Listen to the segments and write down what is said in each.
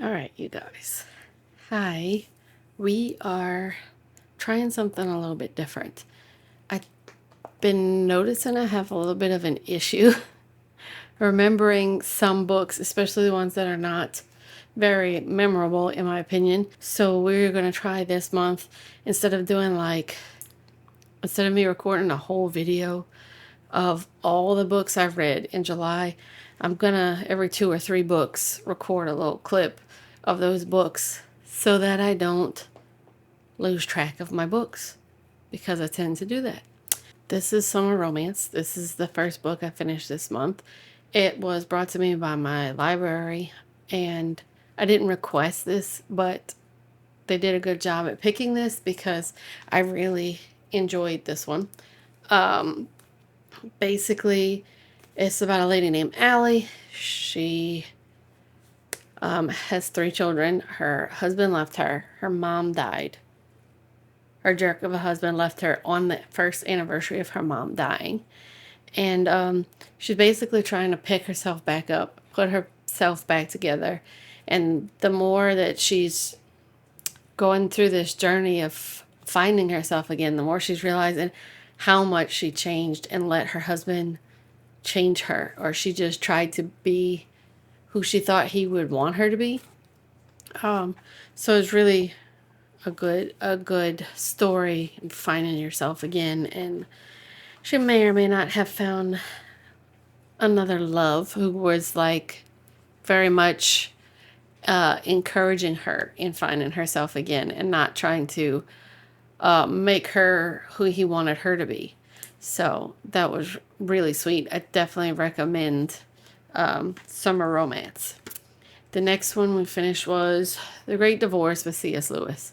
All right, you guys. Hi. We are trying something a little bit different. I've been noticing I have a little bit of an issue remembering some books, especially the ones that are not very memorable, in my opinion. So we're going to try this month, instead of me recording a whole video of all the books I've read in July, I'm gonna every 2 or 3 books record a little clip of those books so that I don't lose track of my books, because I tend to do that. This is Summer Romance. This is the first book I finished this month. It was brought to me by my library, and I didn't request this, but they did a good job at picking this because I really enjoyed this one. Basically, it's about a lady named Allie. She has 3 children. Her husband left her. Her mom died. Her jerk of a husband left her on the first anniversary of her mom dying. And she's basically trying to pick herself back up, put herself back together. And the more that she's going through this journey of finding herself again, the more she's realizing how much she changed and let her husband change her, or she just tried to be who she thought he would want her to be. So it's really a good story, finding yourself again, and she may or may not have found another love who was like very much encouraging her in finding herself again and not trying to make her who he wanted her to be. So that was really sweet. I definitely recommend Summer Romance. The next one we finished was The Great Divorce with C.S. Lewis.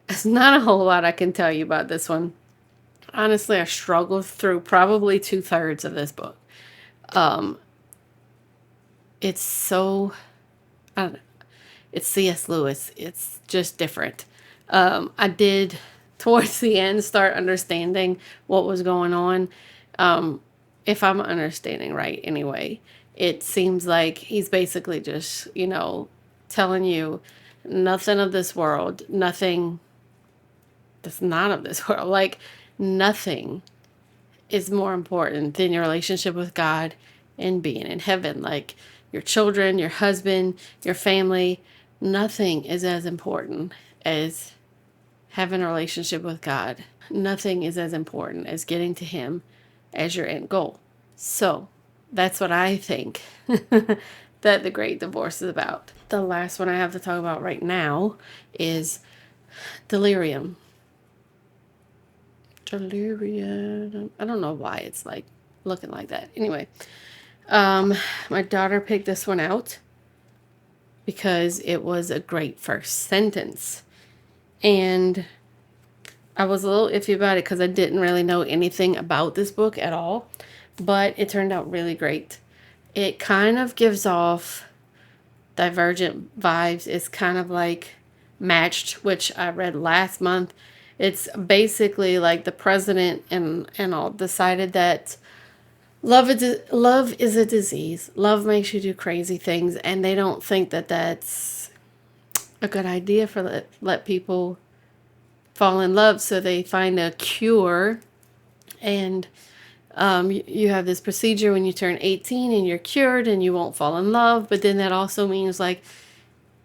There's not a whole lot I can tell you about this one. Honestly, I struggled through probably 2/3 of this book. It's so, I don't know, it's C.S. Lewis. It's just different. I did, towards the end, start understanding what was going on. If I'm understanding right, anyway. It seems like he's basically just, telling you nothing of this world, nothing that's not of this world. Like, nothing is more important than your relationship with God and being in heaven. Like, your children, your husband, your family, nothing is as important as having a relationship with God. Nothing is as important as getting to Him as your end goal. So that's what I think that The Great Divorce is about. The last one I have to talk about right now is Delirium. Delirium. I don't know why it's like looking like that. Anyway, my daughter picked this one out because it was a great first sentence. And I was a little iffy about it because I didn't really know anything about this book at all, but it turned out really great. It kind of gives off Divergent vibes. It's kind of like Matched, which I read last month. It's basically like the president and all decided that love is a disease. Love makes you do crazy things, and they don't think that that's a good idea for let people fall in love. So they find a cure, and you have this procedure when you turn 18 and you're cured and you won't fall in love. But then that also means like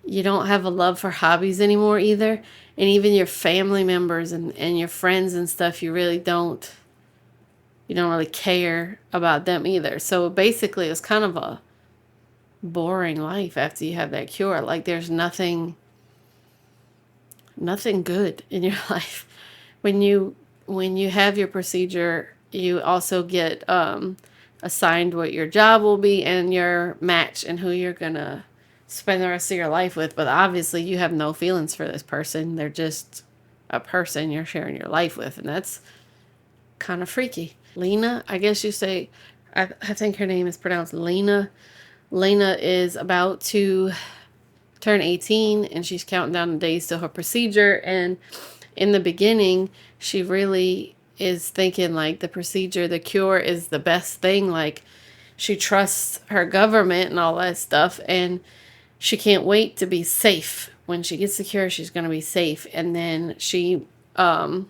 you don't have a love for hobbies anymore either. And even your family members and your friends and stuff, you don't really care about them either. So basically it's kind of a boring life after you have that cure. Like, there's nothing good in your life. When you have your procedure, you also get assigned what your job will be and your match and who you're gonna spend the rest of your life with. But obviously you have no feelings for this person. They're just a person you're sharing your life with, and that's kind of freaky. Lena, I guess you say, I think her name is pronounced Lena. Lena is about to turn 18 and she's counting down the days to her procedure. And in the beginning, she really is thinking like the procedure, the cure is the best thing. Like, she trusts her government and all that stuff. And she can't wait to be safe. When she gets the cure, she's going to be safe. And then she, her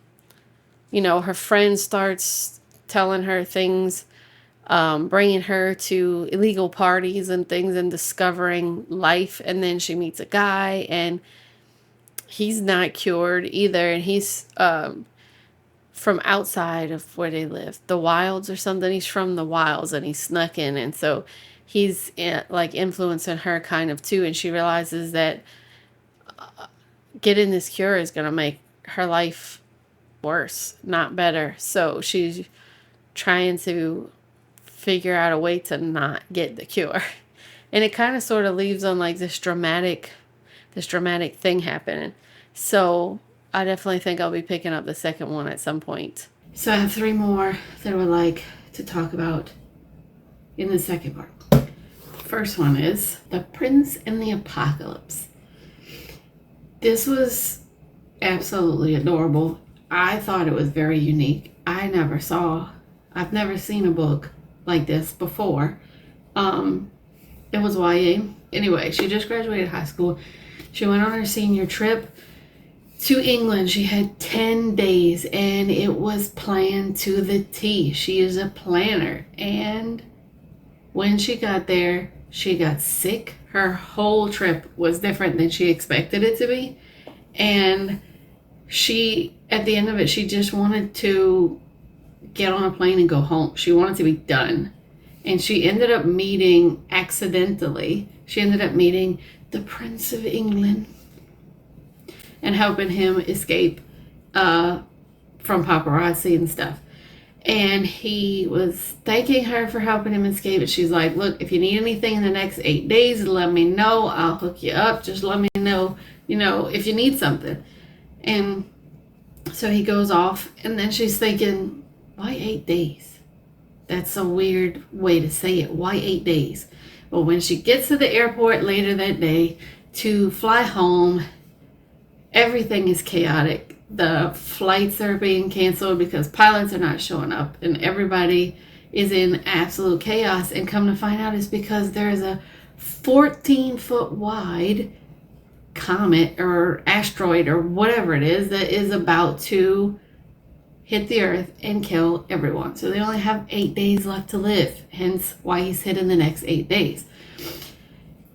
friend starts telling her things, bringing her to illegal parties and things and discovering life. And then she meets a guy and he's not cured either. And he's from outside of where they live, the wilds or something. He's from the wilds and he snuck in. And so he's like influencing her kind of too. And she realizes that getting this cure is going to make her life worse, not better. So she's trying to figure out a way to not get the cure. And it kind of sort of leaves on like this dramatic thing happening. So I definitely think I'll be picking up the second one at some point. So I have 3 more that I would like to talk about in the second part. First one is The Prince and the Apocalypse. This was absolutely adorable. I thought it was very unique. I've never seen a book like this before. It was YA. Anyway, she just graduated high school. She went on her senior trip to England. She had 10 days and it was planned to the T. She is a planner. And when she got there, she got sick. Her whole trip was different than she expected it to be. And she, at the end of it, she just wanted to get on a plane and go home. She wanted to be done. And she ended up meeting, accidentally, the Prince of England and helping him escape from paparazzi and stuff. And he was thanking her for helping him escape. And she's like, look, if you need anything in the next 8 days, let me know. I'll hook you up. Just let me know, if you need something. And so he goes off. And then she's thinking, why 8 days? That's a weird way to say it. Why 8 days? Well, when she gets to the airport later that day to fly home, everything is chaotic. The flights are being canceled because pilots are not showing up, and everybody is in absolute chaos. And come to find out, it's because there's a 14-foot wide comet or asteroid or whatever it is that is about to hit the earth and kill everyone. So they only have 8 days left to live, hence why he's hitting the next 8 days.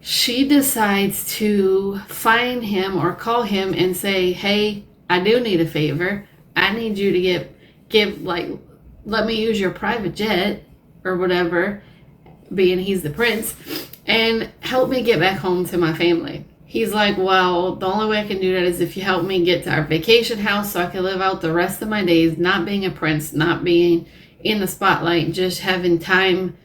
She decides to find him or call him and say, hey, I do need a favor. I need you to let me use your private jet or whatever, being he's the prince, and help me get back home to my family. He's like, well, the only way I can do that is if you help me get to our vacation house so I can live out the rest of my days, not being a prince, not being in the spotlight, just having time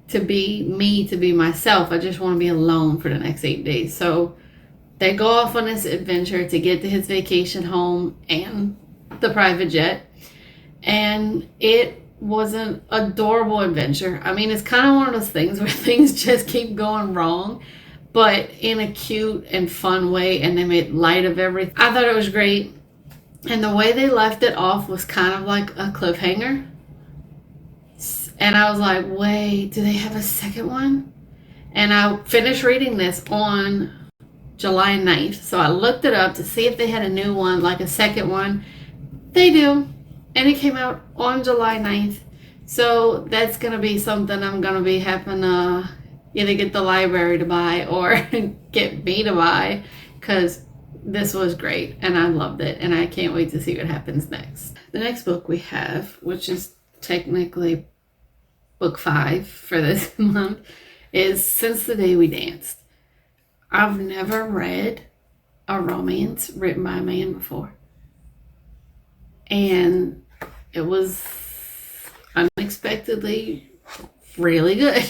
to be me, to be myself. I just want to be alone for the next 8 days. So they go off on this adventure to get to his vacation home and the private jet. And it was an adorable adventure. I mean, it's kind of one of those things where things just keep going wrong, but in a cute and fun way, and they made light of everything. I thought it was great. And the way they left it off was kind of like a cliffhanger. And I was like, wait, do they have a second one? And I finished reading this on July 9th. So I looked it up to see if they had a new one, like a second one. They do. And it came out on July 9th. So that's going to be something I'm going to be having either get the library to buy or get me to buy, because this was great and I loved it and I can't wait to see what happens next. The next book we have, which is technically book 5 for this month, is Since the Day We Danced. I've never read a romance written by a man before, and it was unexpectedly really good.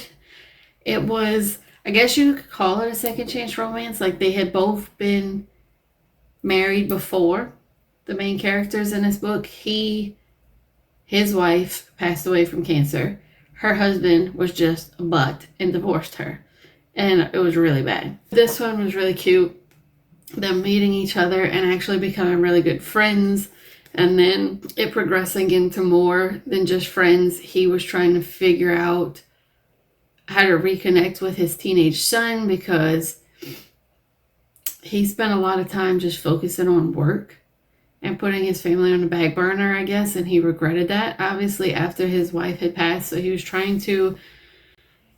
It was, I guess you could call it a second chance romance. Like, they had both been married before. The main characters in this book, his wife passed away from cancer. Her husband was just a butt and divorced her. And it was really bad. This one was really cute. Them meeting each other and actually becoming really good friends. And then it progressing into more than just friends. He was trying to figure out how to reconnect with his teenage son because he spent a lot of time just focusing on work and putting his family on the back burner, I guess, and he regretted that, obviously, after his wife had passed. So he was trying to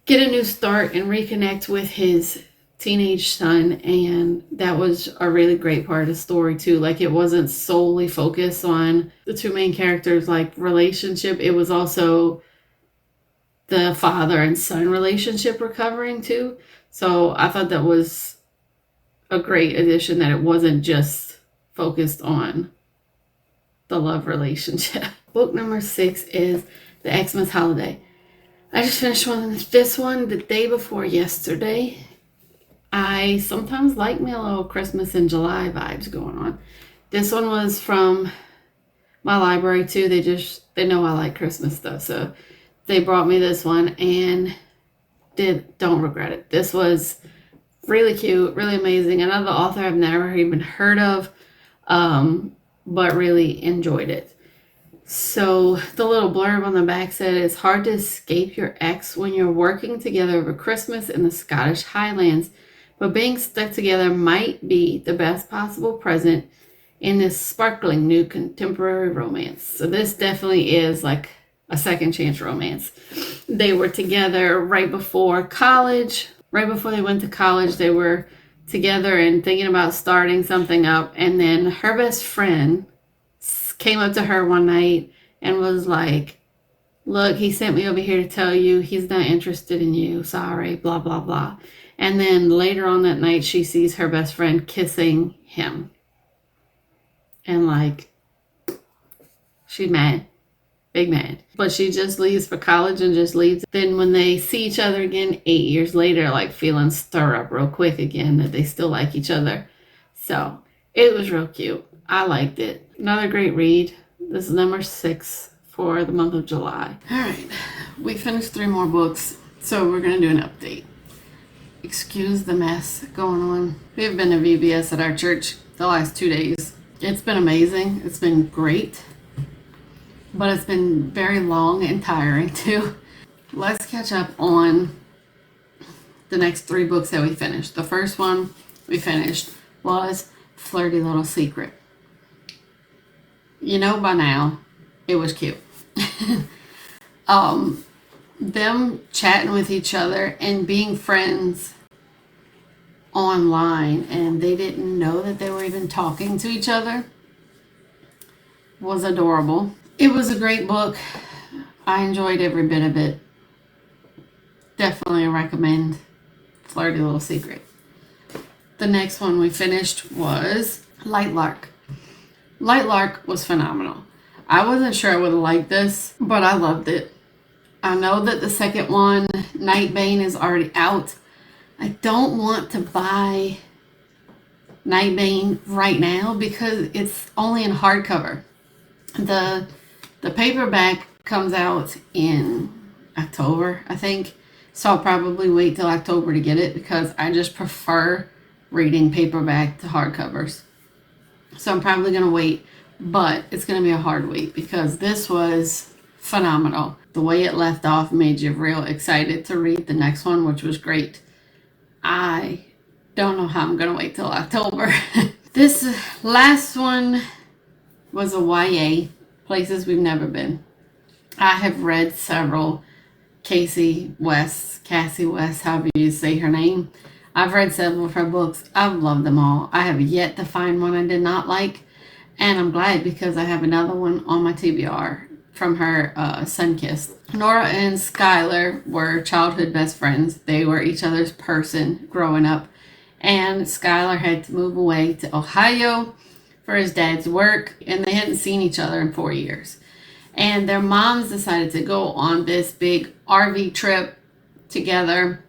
get a new start and reconnect with his teenage son, and that was a really great part of the story too. Like, it wasn't solely focused on the two main characters like relationship, it was also the father and son relationship recovering too. So I thought that was a great addition, that it wasn't just focused on the love relationship. Book number 6 is The Xmas Holiday. I just finished this one the day before yesterday. I sometimes like me a little Christmas in July vibes going on. This one was from my library too. They know I like Christmas stuff, so they brought me this one and don't regret it. This was really cute, really amazing. Another author I've never even heard of, but really enjoyed it. So the little blurb on the back said, it's hard to escape your ex when you're working together over Christmas in the Scottish Highlands, but being stuck together might be the best possible present in this sparkling new contemporary romance. So this definitely is like a second chance romance. They were together right before college. Right before they went to college, they were together and thinking about starting something up. And then her best friend came up to her one night and was like, look, he sent me over here to tell you he's not interested in you. Sorry, blah, blah, blah. And then later on that night, she sees her best friend kissing him. And like, she's mad. Big mad. But she just leaves for college and just leaves. Then when they see each other again 8 years later, like feelings stir up real quick again that they still like each other. So it was real cute. I liked it. Another great read. This is number 6 for the month of July. All right. We finished 3 more books, so we're going to do an update. Excuse the mess going on. We have been to VBS at our church the last 2 days. It's been amazing. It's been great. But it's been very long and tiring too. Let's catch up on the next 3 books that we finished. The first one we finished was Flirty Little Secret. You know by now, it was cute. Them chatting with each other and being friends online, and they didn't know that they were even talking to each other, was adorable. It was a great book. I enjoyed every bit of it. Definitely recommend Flirty Little Secret. The next one we finished was Light Lark. Light Lark was phenomenal. I wasn't sure I would have liked this, but I loved it. I know that the second one, Night Bane, is already out. I don't want to buy Night Bane right now because it's only in hardcover. The paperback comes out in October, I think. So I'll probably wait till October to get it because I just prefer reading paperback to hardcovers. So I'm probably going to wait, but it's going to be a hard wait because this was phenomenal. The way it left off made you real excited to read the next one, which was great. I don't know how I'm going to wait till October. This last one was a YA, Places We've Never Been. I have read several Cassie West, however you say her name. I've read several of her books. I've loved them all. I have yet to find one I did not like, and I'm glad because I have another one on my TBR from her, Sunkissed. Nora and Skylar were childhood best friends. They were each other's person growing up, and Skylar had to move away to Ohio for his dad's work, and they hadn't seen each other in 4 years. And their moms decided to go on this big RV trip together,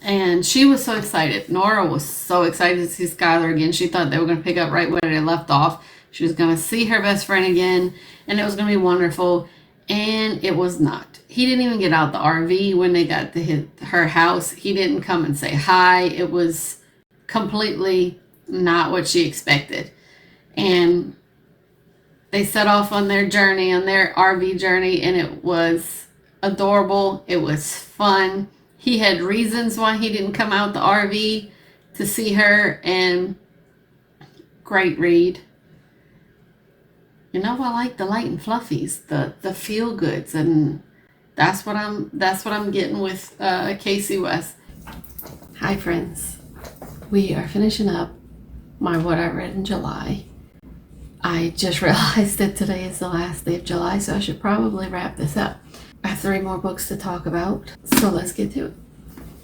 and she was so excited. Nora was so excited to see Skylar again. She thought they were going to pick up right where they left off. She was going to see her best friend again, and it was going to be wonderful, and it was not. He didn't even get out the RV when they got to her house. He didn't come and say hi. It was completely not what she expected. And they set off on their journey, on their RV journey, and it was adorable. It was fun. He had reasons why he didn't come out the RV, to see her, and great read. You know, I like the light and fluffies, the feel goods, and that's what I'm getting with Casey West. Hi friends, we are finishing up my what I read in July. I just realized that today is the last day of July, so I should probably wrap this up. I have 3 more books to talk about, so let's get to it.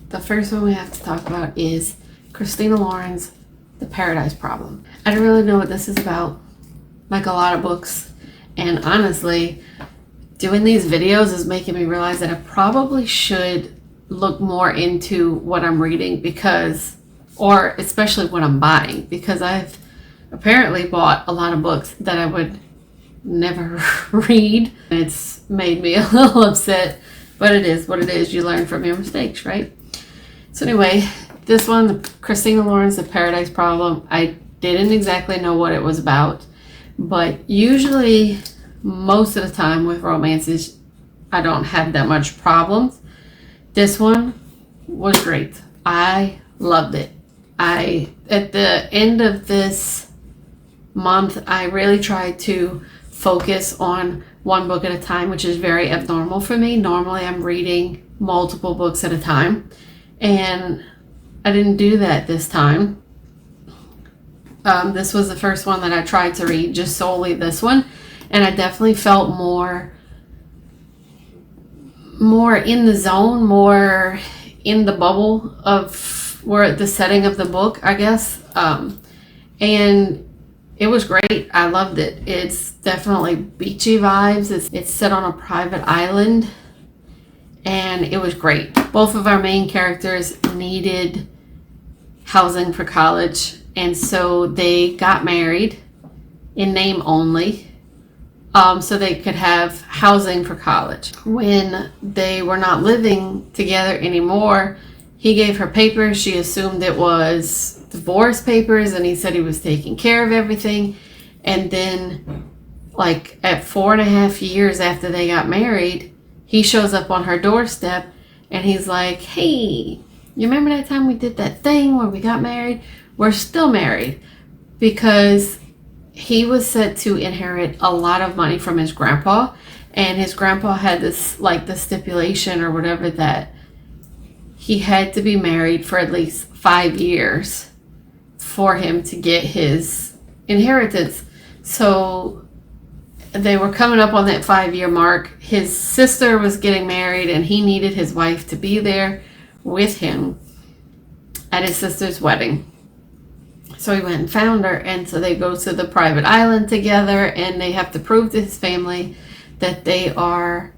The first one we have to talk about is Christina Lauren's The Paradise Problem. I don't really know what this is about, like a lot of books, and honestly, doing these videos is making me realize that I probably should look more into what I'm reading, because, or especially what I'm buying, because I've apparently bought a lot of books that I would never read. It's made me a little upset, but it is what it is. You learn from your mistakes, right? So anyway, this one, Christina Lauren's The Paradise Problem, I didn't exactly know what it was about, but usually most of the time with romances, I don't have that much problems. This one was great. I loved it. At the end of this month, I really tried to focus on one book at a time, which is very abnormal for me. Normally I'm reading multiple books at a time, and I didn't do that this time. This was the first one that I tried to read, just solely this one, and I definitely felt more in the zone, more in the bubble of where the setting of the book, I guess. And it was great. I loved it. It's definitely beachy vibes. It's set on a private island, and it was great. Both of our main characters needed housing for college, and so they got married in name only, so they could have housing for college. When they were not living together anymore, he gave her papers. She assumed it was divorce papers, and he said he was taking care of everything. And then, like, at 4.5 years after they got married, he shows up on her doorstep, and he's like, "Hey, you remember that time we did that thing where we got married? We're still married," because he was set to inherit a lot of money from his grandpa, and his grandpa had this, like, the stipulation or whatever, that he had to be married for at least 5 years for him to get his inheritance. So they were coming up on that 5-year mark. His sister was getting married, and he needed his wife to be there with him at his sister's wedding. So he went and found her, and so they go to the private island together, and they have to prove to his family that they are,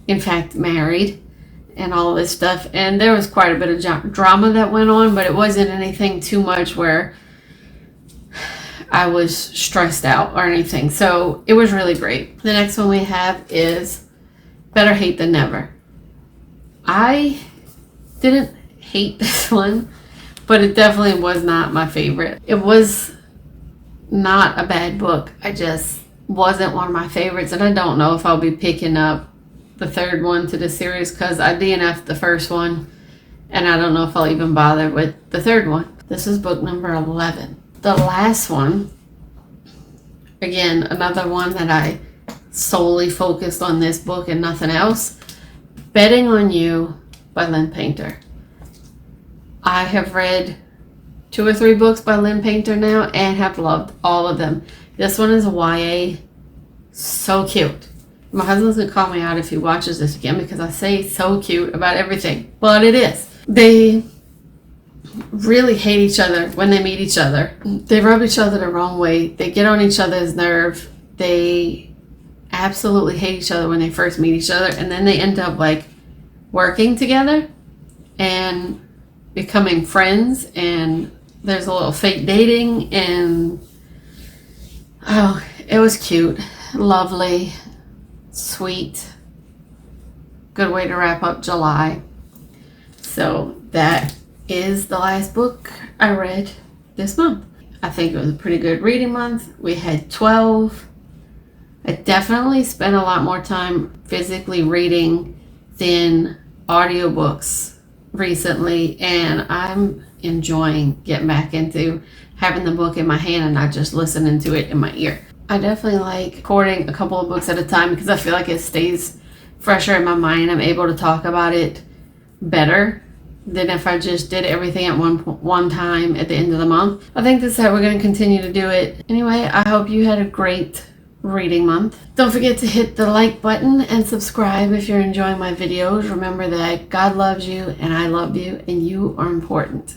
in fact, married and all this stuff. And there was quite a bit of drama that went on, but it wasn't anything too much where I was stressed out or anything. So it was really great. The next one we have is Better Hate Than Never. I didn't hate this one, but it definitely was not my favorite. It was not a bad book. I just wasn't one of my favorites, and I don't know if I'll be picking up the 3rd one to the series, because I DNF'd the first one, and I don't know if I'll even bother with the 3rd one. This is book number 11. The last one, again, another one that I solely focused on this book and nothing else. Betting on You by Lynn Painter. I have read 2 or 3 books by Lynn Painter now and have loved all of them. This one is a YA. So cute. My husband's gonna call me out if he watches this again, because I say so cute about everything, but it is. They really hate each other when they meet each other. They rub each other the wrong way. They get on each other's nerve. They absolutely hate each other when they first meet each other, and then they end up, like, working together and becoming friends, and there's a little fake dating, and oh, it was cute, lovely, sweet, good way to wrap up July. So that is the last book I read this month. I think it was a pretty good reading month. We had 12. I definitely spent a lot more time physically reading than audiobooks recently, and I'm enjoying getting back into having the book in my hand and not just listening to it in my ear. I definitely like recording a couple of books at a time because I feel like it stays fresher in my mind. I'm able to talk about it better than if I just did everything at one time at the end of the month. I think this is how we're going to continue to do it. Anyway, I hope you had a great reading month. Don't forget to hit the like button and subscribe if you're enjoying my videos. Remember that God loves you and I love you and you are important.